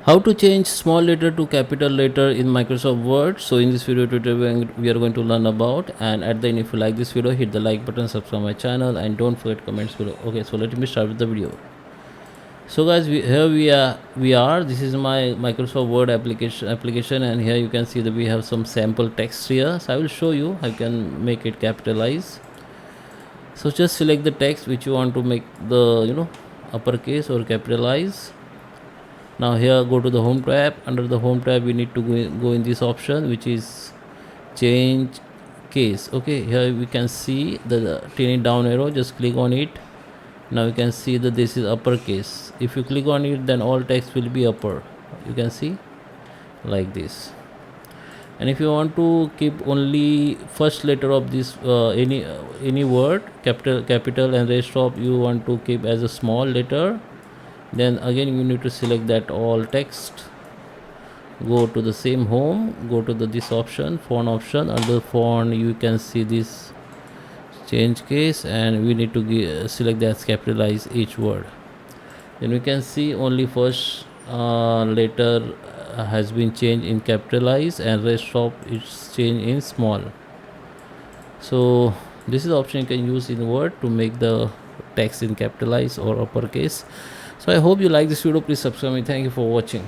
How to change small letter to capital letter in Microsoft Word. So in this video tutorial we are going to learn about, and at the end, if you like this video, hit the like button, subscribe my channel, and don't forget comments below. Okay, so let me start with the video. So guys, here we are. This is my Microsoft Word application, and here you can see that we have some sample text here. So I will show you how you can make it capitalize. So just select the text which you want to make the uppercase or capitalize. Now here go to the home tab. Under the home tab we need to go in this option which is change case. Okay, here we can see the tiny down arrow, just click on it. Now you can see that this is uppercase. If you click on it, then all text will be upper, you can see like this. And if you want to keep only first letter of this any word, capital and rest of you want to keep as a small letter, then again you need to select that all text, go to the same home, go to this option, font option. Under font you can see this change case, and we need to select that capitalize each word. Then we can see only first letter has been changed in capitalize, and rest of it's changed in small. So this is the option you can use in Word to make the text in capitalize or uppercase. So I hope you like this video. Please subscribe me. Thank you for watching.